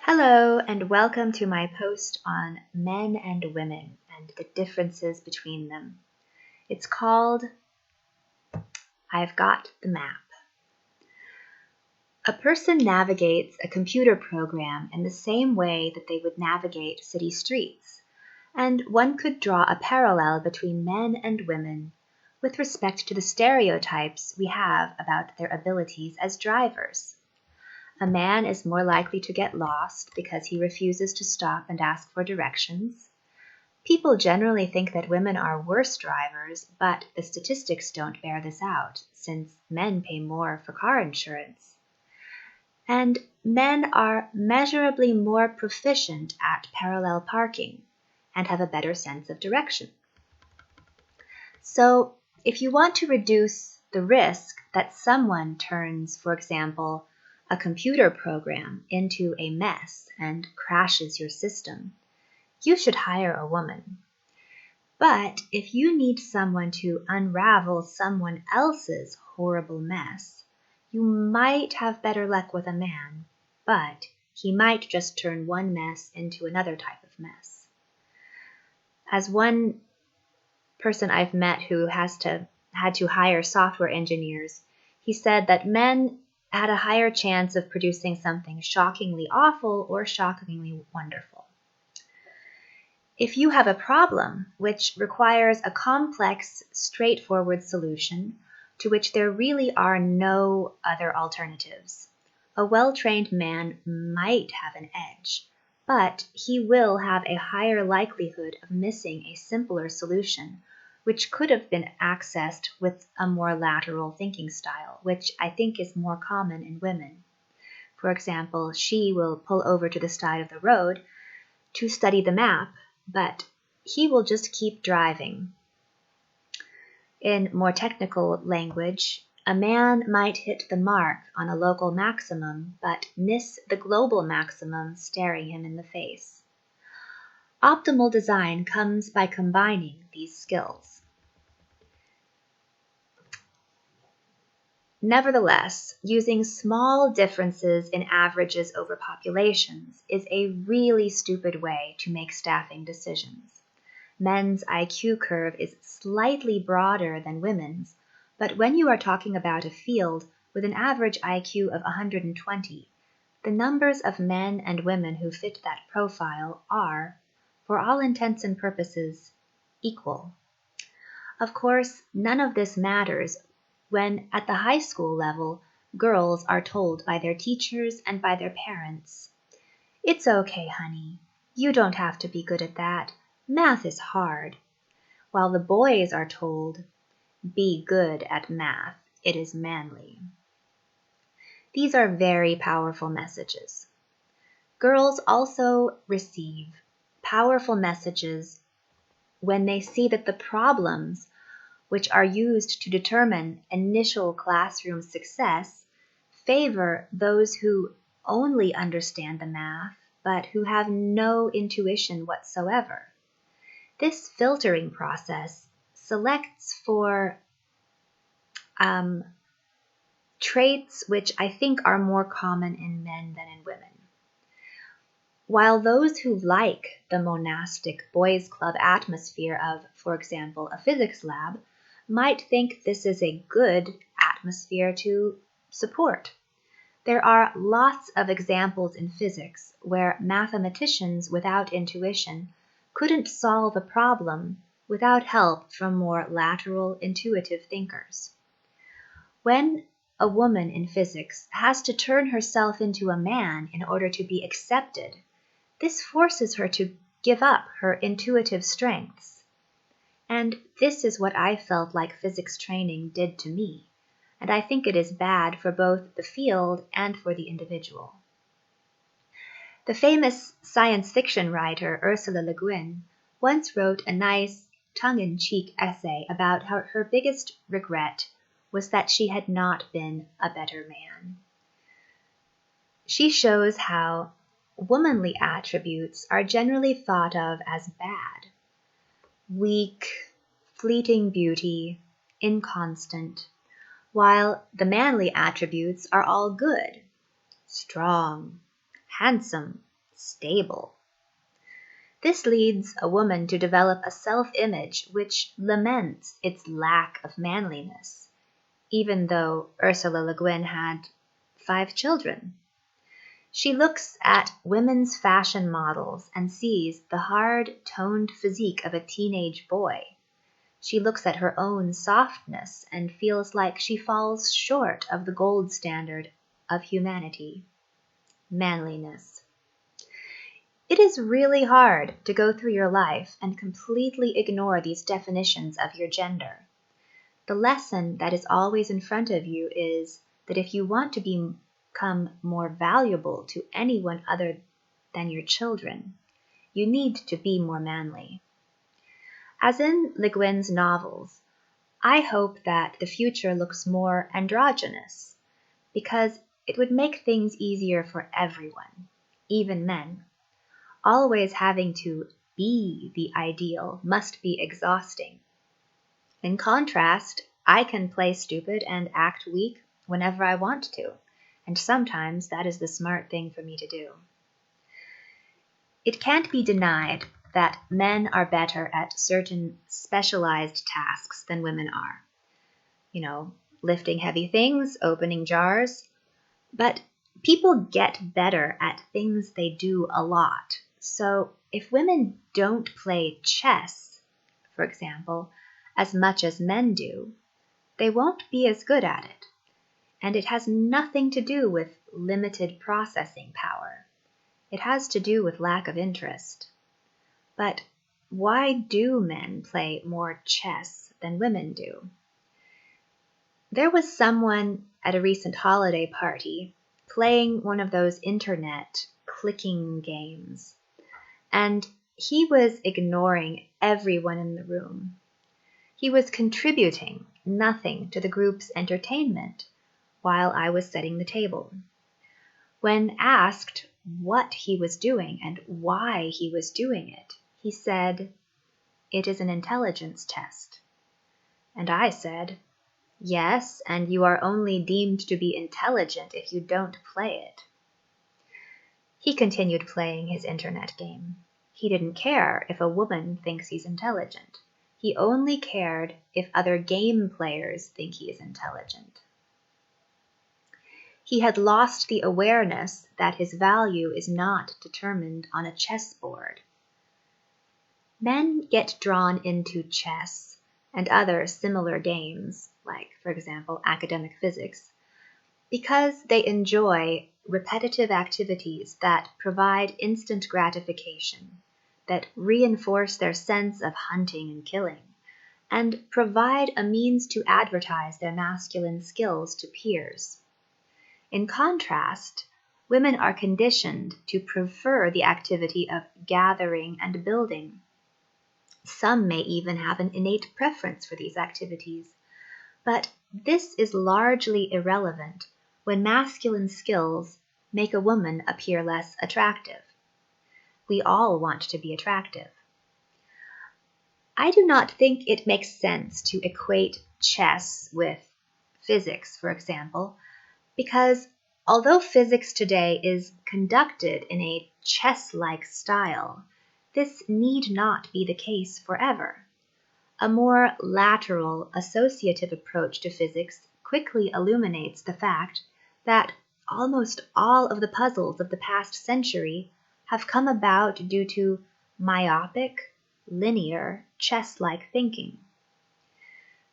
Hello, and welcome to my post on men and women and the differences between them. It's called I've Got the Map. A person navigates a computer program in the same way that they would navigate city streets, and one could draw a parallel between men and women with respect to the stereotypes we have about their abilities as drivers. A man is more likely to get lost because he refuses to stop and ask for directions. People generally think that women are worse drivers, but the statistics don't bear this out, since men pay more for car insurance. And men are measurably more proficient at parallel parking and have a better sense of direction. So, if you want to reduce the risk that someone turns, for example, a computer program into a mess and crashes your system, you should hire a woman. But if you need someone to unravel someone else's horrible mess, you might have better luck with a man, but he might just turn one mess into another type of mess. As one person I've met who had to hire software engineers, he said that men had a higher chance of producing something shockingly awful or shockingly wonderful. If you have a problem which requires a complex, straightforward solution to which there really are no other alternatives, a well-trained man might have an edge, but he will have a higher likelihood of missing a simpler solution which could have been accessed with a more lateral thinking style, which I think is more common in women. For example, she will pull over to the side of the road to study the map, but he will just keep driving. In more technical language, a man might hit the mark on a local maximum, but miss the global maximum staring him in the face. Optimal design comes by combining these skills. Nevertheless, using small differences in averages over populations is a really stupid way to make staffing decisions. Men's IQ curve is slightly broader than women's, but when you are talking about a field with an average IQ of 120, the numbers of men and women who fit that profile are, for all intents and purposes, equal. Of course, none of this matters when, at the high school level, girls are told by their teachers and by their parents, "It's okay, honey. You don't have to be good at that. Math is hard." While the boys are told, "Be good at math. It is manly." These are very powerful messages. Girls also receive powerful messages when they see that the problems which are used to determine initial classroom success favor those who only understand the math, but who have no intuition whatsoever. This filtering process selects for traits which I think are more common in men than in women. While those who like the monastic boys' club atmosphere of, for example, a physics lab, might think this is a good atmosphere to support. There are lots of examples in physics where mathematicians without intuition couldn't solve a problem without help from more lateral, intuitive thinkers. When a woman in physics has to turn herself into a man in order to be accepted, this forces her to give up her intuitive strengths. And this is what I felt like physics training did to me, and I think it is bad for both the field and for the individual. The famous science fiction writer Ursula Le Guin once wrote a nice, tongue-in-cheek essay about how her biggest regret was that she had not been a better man. She shows how womanly attributes are generally thought of as bad. Weak, fleeting beauty, inconstant, while the manly attributes are all good, strong, handsome, stable. This leads a woman to develop a self-image which laments its lack of manliness, even though Ursula Le Guin had 5 children. She looks at women's fashion models and sees the hard, toned physique of a teenage boy. She looks at her own softness and feels like she falls short of the gold standard of humanity, manliness. It is really hard to go through your life and completely ignore these definitions of your gender. The lesson that is always in front of you is that if you want to become more valuable to anyone other than your children, you need to be more manly. As in Le Guin's novels, I hope that the future looks more androgynous, because it would make things easier for everyone, even men. Always having to be the ideal must be exhausting. In contrast, I can play stupid and act weak whenever I want to, and sometimes that is the smart thing for me to do. It can't be denied that men are better at certain specialized tasks than women are. Lifting heavy things, opening jars. But people get better at things they do a lot. So if women don't play chess, for example, as much as men do, they won't be as good at it. And it has nothing to do with limited processing power. It has to do with lack of interest. But why do men play more chess than women do? There was someone at a recent holiday party playing one of those internet clicking games, and he was ignoring everyone in the room. He was contributing nothing to the group's entertainment while I was setting the table. When asked what he was doing and why he was doing it, he said, "It is an intelligence test." And I said, "Yes, and you are only deemed to be intelligent if you don't play it." He continued playing his internet game. He didn't care if a woman thinks he's intelligent. He only cared if other game players think he is intelligent. He had lost the awareness that his value is not determined on a chessboard. Men get drawn into chess and other similar games, like, for example, academic physics, because they enjoy repetitive activities that provide instant gratification, that reinforce their sense of hunting and killing, and provide a means to advertise their masculine skills to peers. In contrast, women are conditioned to prefer the activity of gathering and building. Some may even have an innate preference for these activities, but this is largely irrelevant when masculine skills make a woman appear less attractive. We all want to be attractive. I do not think it makes sense to equate chess with physics, for example, because although physics today is conducted in a chess-like style, this need not be the case forever. A more lateral, associative approach to physics quickly illuminates the fact that almost all of the puzzles of the past century have come about due to myopic, linear, chess-like thinking.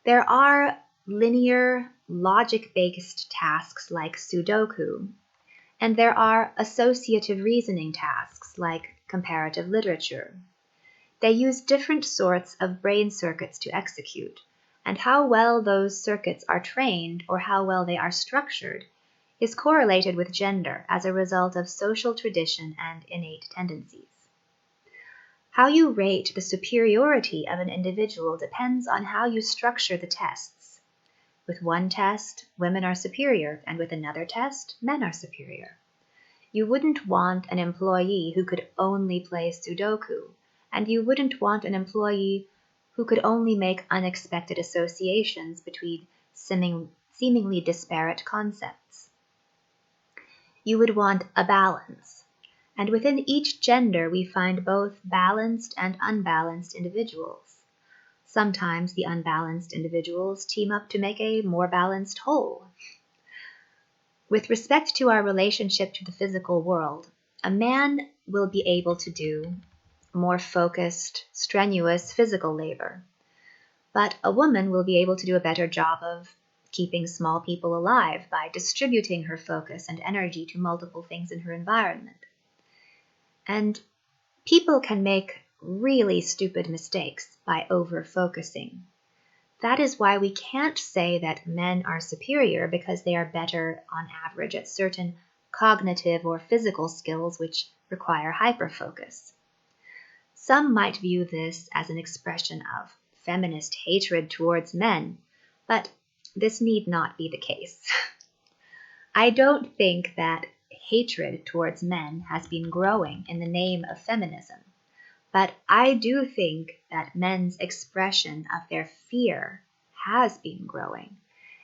There are linear, logic-based tasks like Sudoku, and there are associative reasoning tasks like comparative literature. They use different sorts of brain circuits to execute, and how well those circuits are trained or how well they are structured is correlated with gender as a result of social tradition and innate tendencies. How you rate the superiority of an individual depends on how you structure the tests. With one test, women are superior, and with another test, men are superior. You wouldn't want an employee who could only play Sudoku, and you wouldn't want an employee who could only make unexpected associations between seemingly disparate concepts. You would want a balance, And within each gender, we find both balanced and unbalanced individuals. Sometimes the unbalanced individuals team up to make a more balanced whole. With respect to our relationship to the physical world, a man will be able to do more focused, strenuous physical labor, but a woman will be able to do a better job of keeping small people alive by distributing her focus and energy to multiple things in her environment. And people can make really stupid mistakes by over-focusing. That is why we can't say that men are superior because they are better on average at certain cognitive or physical skills which require hyperfocus. Some might view this as an expression of feminist hatred towards men, but this need not be the case. I don't think that hatred towards men has been growing in the name of feminism, but I do think that men's expression of their fear has been growing,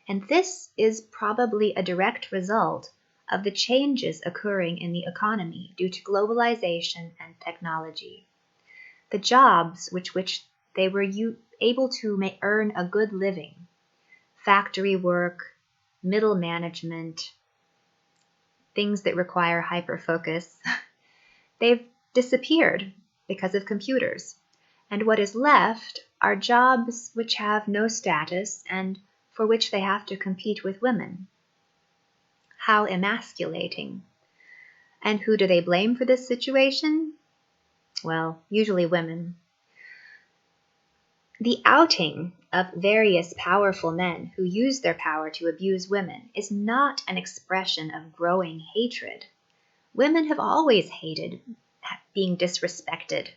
and this is probably a direct result of the changes occurring in the economy due to globalization and technology. The jobs which they were able to earn a good living, factory work, middle management, things that require hyperfocus, they've disappeared because of computers. And what is left are jobs which have no status and for which they have to compete with women. How emasculating. And who do they blame for this situation? Well, usually women. The outing of various powerful men who use their power to abuse women is not an expression of growing hatred. Women have always hated being disrespected.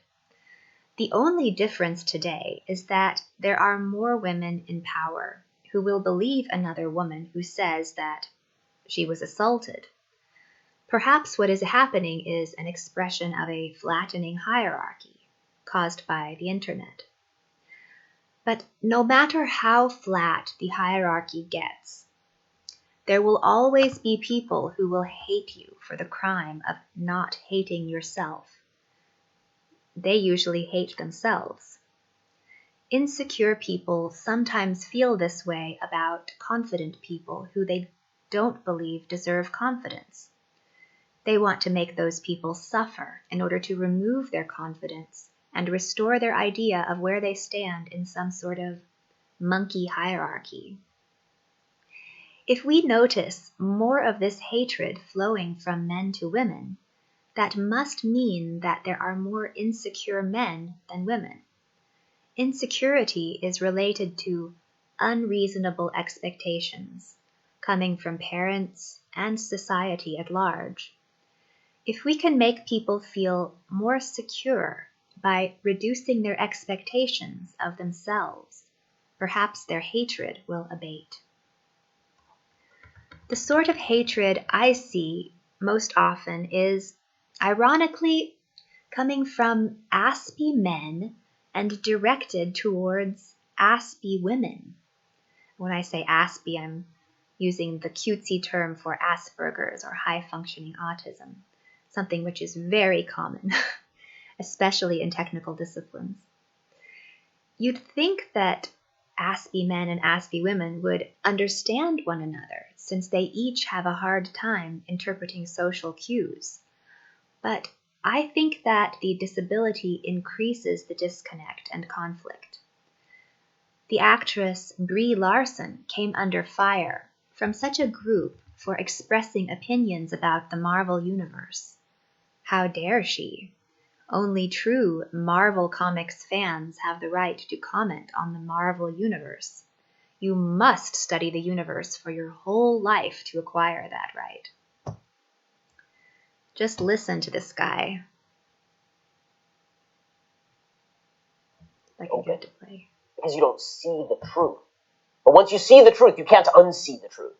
The only difference today is that there are more women in power who will believe another woman who says that she was assaulted. Perhaps what is happening is an expression of a flattening hierarchy caused by the internet. But no matter how flat the hierarchy gets, there will always be people who will hate you for the crime of not hating yourself. They usually hate themselves. Insecure people sometimes feel this way about confident people who they don't believe deserve confidence. They want to make those people suffer in order to remove their confidence and restore their idea of where they stand in some sort of monkey hierarchy. If we notice more of this hatred flowing from men to women, that must mean that there are more insecure men than women. Insecurity is related to unreasonable expectations coming from parents and society at large. If we can make people feel more secure by reducing their expectations of themselves, perhaps their hatred will abate. The sort of hatred I see most often is, ironically, coming from aspy men and directed towards aspy women. When I say aspy, I'm using the cutesy term for Asperger's or high-functioning autism, something which is very common, especially in technical disciplines. You'd think that aspy men and aspy women would understand one another, since they each have a hard time interpreting social cues. But I think that the disability increases the disconnect and conflict. The actress Brie Larson came under fire from such a group for expressing opinions about the Marvel Universe. How dare she? Only true Marvel Comics fans have the right to comment on the Marvel Universe. You must study the universe for your whole life to acquire that right. Just listen to this guy. If I can get it to play. Because you don't see the truth. But once you see the truth, you can't unsee the truth.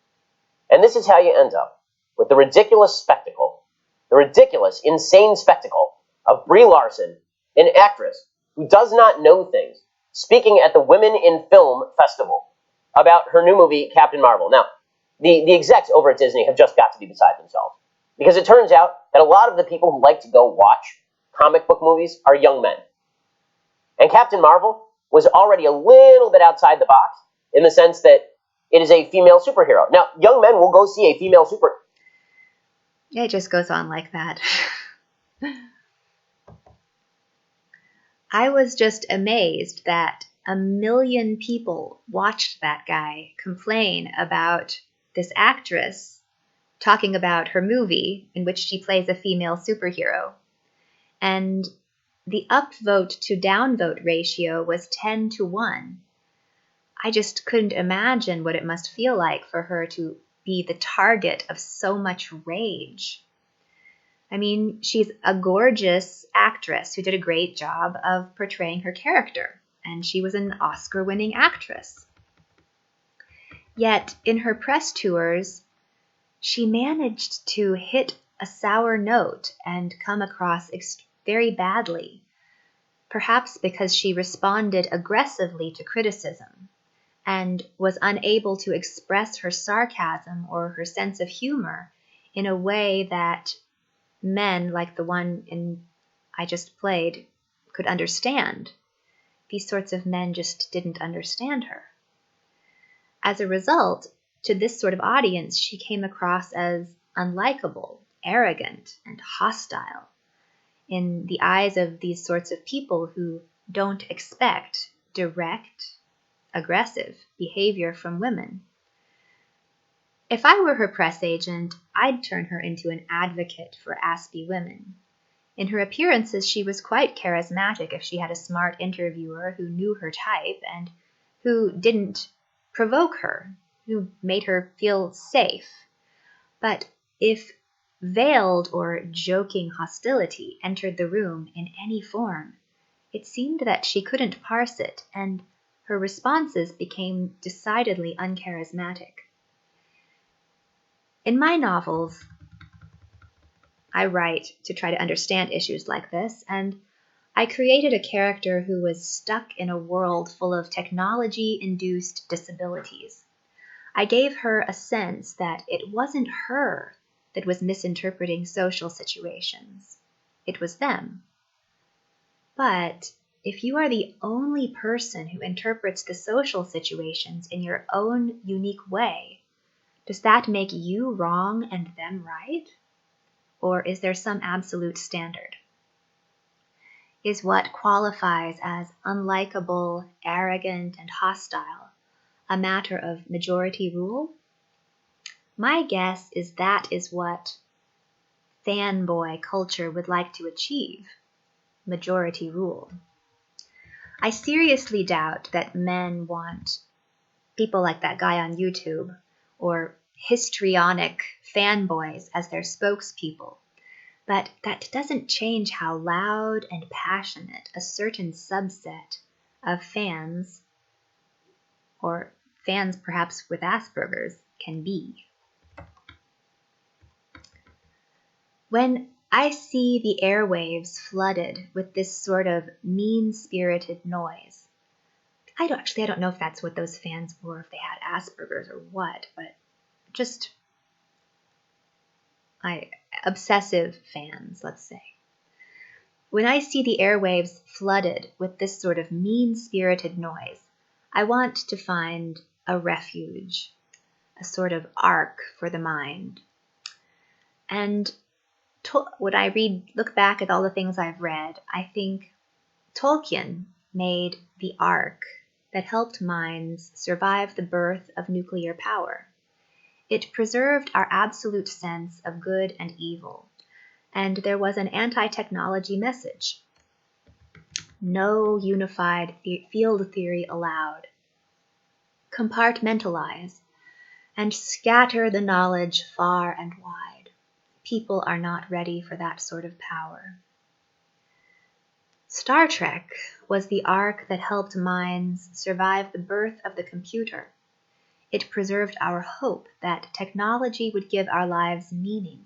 And this is how you end up with the ridiculous spectacle, the ridiculous, insane spectacle of Brie Larson, an actress who does not know things, speaking at the Women in Film Festival about her new movie, Captain Marvel. Now, the execs over at Disney have just got to be beside themselves. Because it turns out that a lot of the people who like to go watch comic book movies are young men. And Captain Marvel was already a little bit outside the box in the sense that it is a female superhero. Now, young men will go see a female superhero. It just goes on like that. I was just amazed that 1 million people watched that guy complain about this actress talking about her movie in which she plays a female superhero. And the upvote to downvote ratio was 10-1. I just couldn't imagine what it must feel like for her to be the target of so much rage. I mean, she's a gorgeous actress who did a great job of portraying her character, and she was an Oscar-winning actress. Yet, in her press tours, she managed to hit a sour note and come across very badly, perhaps because she responded aggressively to criticism and was unable to express her sarcasm or her sense of humor in a way that men like the one I just played could understand. These sorts of men just didn't understand her. As a result, to this sort of audience, she came across as unlikable, arrogant, and hostile in the eyes of these sorts of people who don't expect direct, aggressive behavior from women. If I were her press agent, I'd turn her into an advocate for aspie women. In her appearances, she was quite charismatic if she had a smart interviewer who knew her type and who didn't provoke her, who made her feel safe. But if veiled or joking hostility entered the room in any form, it seemed that she couldn't parse it, and her responses became decidedly uncharismatic. In my novels, I write to try to understand issues like this, and I created a character who was stuck in a world full of technology-induced disabilities. I gave her a sense that it wasn't her that was misinterpreting social situations. It was them. But if you are the only person who interprets the social situations in your own unique way, does that make you wrong and them right? Or is there some absolute standard? Is what qualifies as unlikable, arrogant, and hostile a matter of majority rule? My guess is that is what fanboy culture would like to achieve, majority rule. I seriously doubt that men want people like that guy on YouTube or histrionic fanboys as their spokespeople. But that doesn't change how loud and passionate a certain subset of fans, or fans perhaps with Asperger's, can be. When I see the airwaves flooded with this sort of mean-spirited noise, I don't know if that's what those fans were, if they had Asperger's or what, but just obsessive fans, let's say. When I see the airwaves flooded with this sort of mean-spirited noise, I want to find a refuge, a sort of ark for the mind. And when I look back at all the things I've read, I think Tolkien made the ark that helped minds survive the birth of nuclear power. It preserved our absolute sense of good and evil, and there was an anti-technology message. No unified field theory allowed. Compartmentalize and scatter the knowledge far and wide. People are not ready for that sort of power. Star Trek was the ark that helped minds survive the birth of the computer. It preserved our hope that technology would give our lives meaning,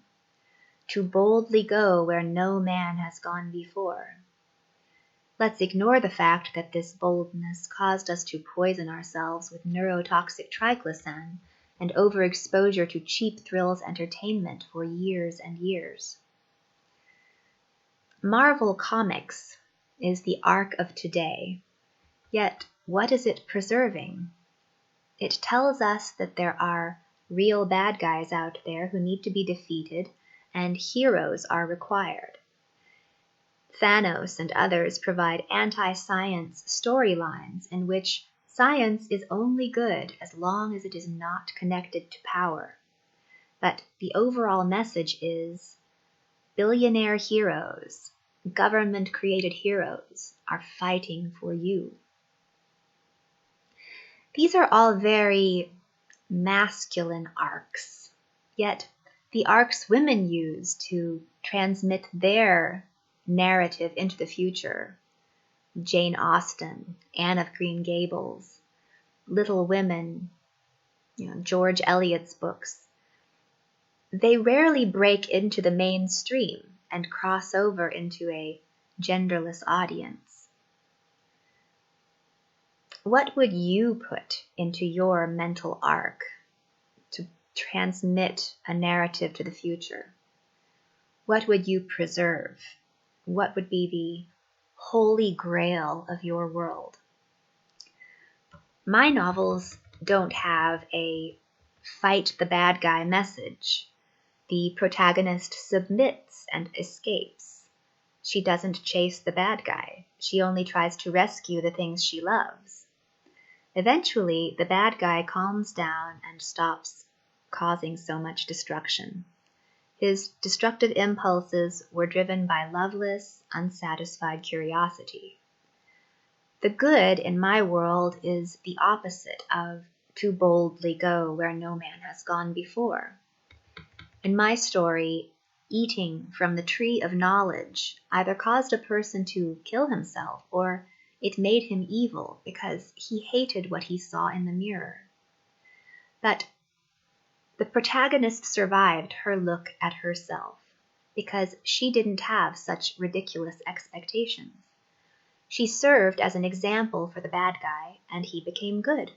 to boldly go where no man has gone before. Let's ignore the fact that this boldness caused us to poison ourselves with neurotoxic triclosan and overexposure to cheap thrills entertainment for years and years. Marvel Comics is the arc of today, yet what is it preserving? It tells us that there are real bad guys out there who need to be defeated, and heroes are required. Thanos and others provide anti-science storylines in which science is only good as long as it is not connected to power. But the overall message is billionaire heroes, government-created heroes are fighting for you. These are all very masculine arcs, yet the arcs women use to transmit their narrative into the future, Jane Austen, Anne of Green Gables, Little Women, George Eliot's books, they rarely break into the mainstream and cross over into a genderless audience. What would you put into your mental arc to transmit a narrative to the future? What would you preserve? What would be the holy grail of your world? My novels don't have a fight the bad guy message. The protagonist submits and escapes. She doesn't chase the bad guy. She only tries to rescue the things she loves. Eventually, the bad guy calms down and stops causing so much destruction. His destructive impulses were driven by loveless, unsatisfied curiosity. The good in my world is the opposite of to boldly go where no man has gone before. In my story, eating from the tree of knowledge either caused a person to kill himself or it made him evil because he hated what he saw in the mirror. But the protagonist survived her look at herself because she didn't have such ridiculous expectations. She served as an example for the bad guy, and he became good.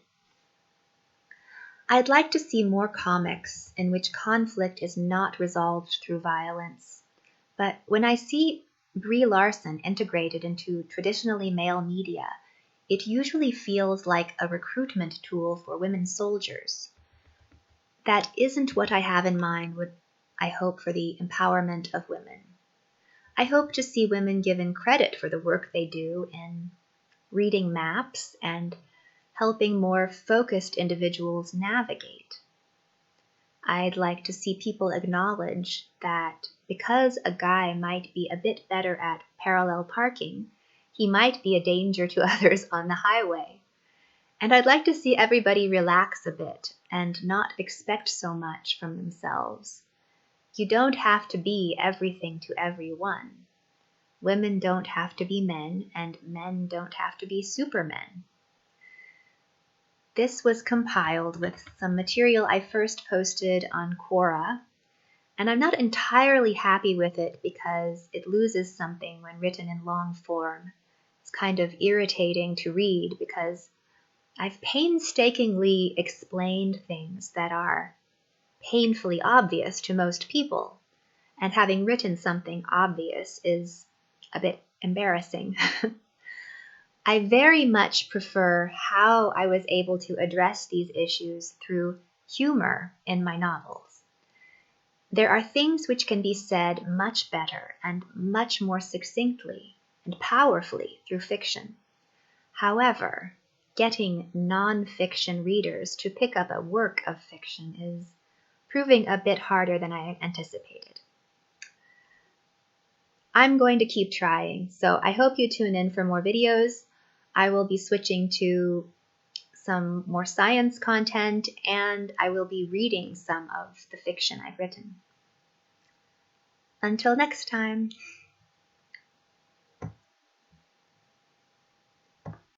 I'd like to see more comics in which conflict is not resolved through violence. But when I see Brie Larson integrated into traditionally male media, it usually feels like a recruitment tool for women soldiers. That isn't what I have in mind when I hope for the empowerment of women. I hope to see women given credit for the work they do in reading maps and helping more focused individuals navigate. I'd like to see people acknowledge that because a guy might be a bit better at parallel parking, he might be a danger to others on the highway. And I'd like to see everybody relax a bit and not expect so much from themselves. You don't have to be everything to everyone. Women don't have to be men, and men don't have to be supermen. This was compiled with some material I first posted on Quora, and I'm not entirely happy with it because it loses something when written in long form. It's kind of irritating to read because I've painstakingly explained things that are painfully obvious to most people, and having written something obvious is a bit embarrassing. I very much prefer how I was able to address these issues through humor in my novels. There are things which can be said much better and much more succinctly and powerfully through fiction. However, getting non-fiction readers to pick up a work of fiction is proving a bit harder than I anticipated. I'm going to keep trying, so I hope you tune in for more videos. I will be switching to some more science content, and I will be reading some of the fiction I've written. Until next time.